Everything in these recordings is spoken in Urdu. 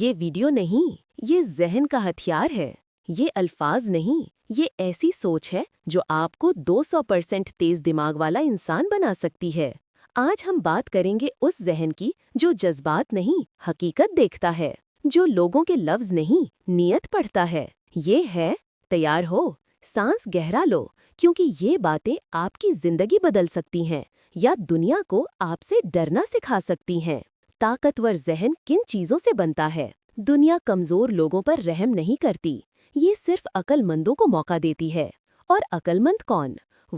یہ ویڈیو نہیں، یہ ذہن کا ہتھیار ہے۔ یہ الفاظ نہیں، یہ ایسی سوچ ہے جو آپ کو 200% تیز دماغ والا انسان بنا سکتی ہے۔ آج ہم بات کریں گے اس ذہن کی جو جذبات نہیں، حقیقت دیکھتا ہے، جو لوگوں کے لفظ نہیں، نیت پڑھتا ہے۔ یہ ہے، تیار ہو، سانس گہرا لو، کیونکہ یہ باتیں آپ کی زندگی بدل سکتی ہیں یا دنیا کو آپ سے ڈرنا سکھا سکتی ہیں۔ طاقتور ذہن کن چیزوں سے بنتا ہے؟ دنیا کمزور لوگوں پر رحم نہیں کرتی، یہ صرف عقل مندوں کو موقع دیتی ہے۔ اور عقل مند کون؟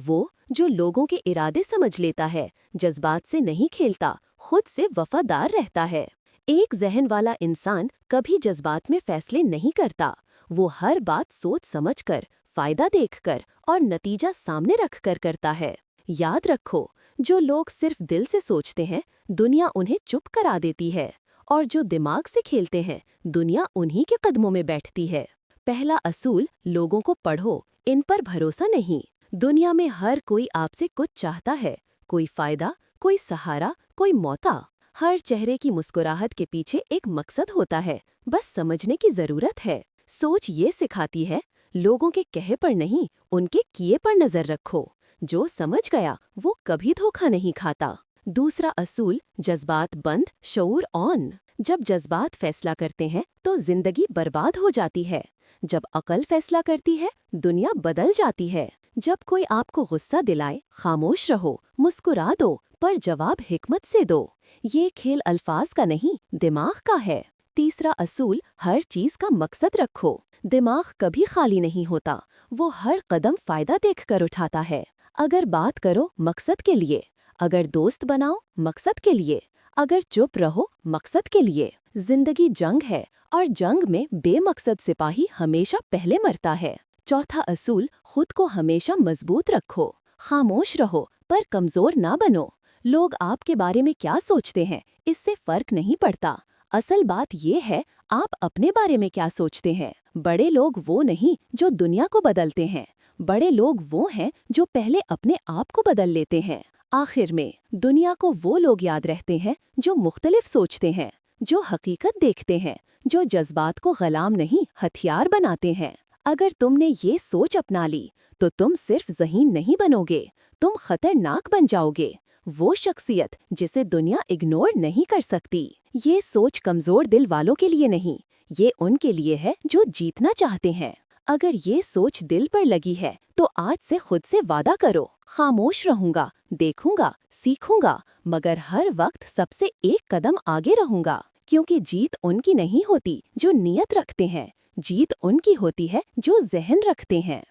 وہ جو لوگوں کے ارادے سمجھ لیتا ہے، جذبات سے نہیں کھیلتا، خود سے وفادار رہتا ہے۔ ایک ذہن والا انسان کبھی جذبات میں فیصلے نہیں کرتا، وہ ہر بات سوچ سمجھ کر، فائدہ دیکھ کر اور نتیجہ سامنے رکھ کر کرتا ہے۔ یاد رکھو، جو لوگ صرف دل سے سوچتے ہیں، دنیا انہیں چپ کرا دیتی ہے، اور جو دماغ سے کھیلتے ہیں، دنیا انہی کے قدموں میں بیٹھتی ہے۔ پہلا اصول، لوگوں کو پڑھو، ان پر بھروسہ نہیں۔ دنیا میں ہر کوئی آپ سے کچھ چاہتا ہے، کوئی فائدہ، کوئی سہارا، کوئی موقع۔ ہر چہرے کی مسکراہٹ کے پیچھے ایک مقصد ہوتا ہے، بس سمجھنے کی ضرورت ہے۔ سوچ یہ سکھاتی ہے، لوگوں کے کہے پر نہیں، ان کے کیے پر نظر رکھو۔ جو سمجھ گیا وہ کبھی دھوکہ نہیں کھاتا۔ دوسرا اصول، جذبات بند، شعور آن۔ جب جذبات فیصلہ کرتے ہیں تو زندگی برباد ہو جاتی ہے۔ جب عقل فیصلہ کرتی ہے، دنیا بدل جاتی ہے۔ جب کوئی آپ کو غصہ دلائے، خاموش رہو، مسکرا دو، پر جواب حکمت سے دو۔ یہ کھیل الفاظ کا نہیں، دماغ کا ہے۔ تیسرا اصول، ہر چیز کا مقصد رکھو۔ دماغ کبھی خالی نہیں ہوتا، وہ ہر قدم فائدہ دیکھ کر اٹھاتا ہے۔ اگر بات کرو، مقصد کے لیے۔ اگر دوست بناؤ، مقصد کے لیے۔ اگر چپ رہو، مقصد کے لیے۔ زندگی جنگ ہے، اور جنگ میں بے مقصد سپاہی ہمیشہ پہلے مرتا ہے۔ چوتھا اصول، خود کو ہمیشہ مضبوط رکھو۔ خاموش رہو، پر کمزور نہ بنو۔ لوگ آپ کے بارے میں کیا سوچتے ہیں، اس سے فرق نہیں پڑتا۔ اصل بات یہ ہے، آپ اپنے بارے میں کیا سوچتے ہیں۔ بڑے لوگ وہ نہیں جو دنیا کو بدلتے ہیں، بڑے لوگ وہ ہیں جو پہلے اپنے آپ کو بدل لیتے ہیں۔ آخر میں، دنیا کو وہ لوگ یاد رہتے ہیں جو مختلف سوچتے ہیں، جو حقیقت دیکھتے ہیں، جو جذبات کو غلام نہیں، ہتھیار بناتے ہیں۔ اگر تم نے یہ سوچ اپنا لی، تو تم صرف ذہین نہیں بنو گے، تم خطرناک بن جاؤ گے۔ وہ شخصیت جسے دنیا اگنور نہیں کر سکتی۔ یہ سوچ کمزور دل والوں کے لیے نہیں، یہ ان کے لیے ہے جو جیتنا چاہتے ہیں۔ اگر یہ سوچ دل پر لگی ہے تو آج سے خود سے وعدہ کرو، خاموش رہوں گا، دیکھوں گا، سیکھوں گا، مگر ہر وقت سب سے ایک قدم آگے رہوں گا۔ کیونکہ جیت ان کی نہیں ہوتی جو نیت رکھتے ہیں، جیت ان کی ہوتی ہے جو ذہن رکھتے ہیں۔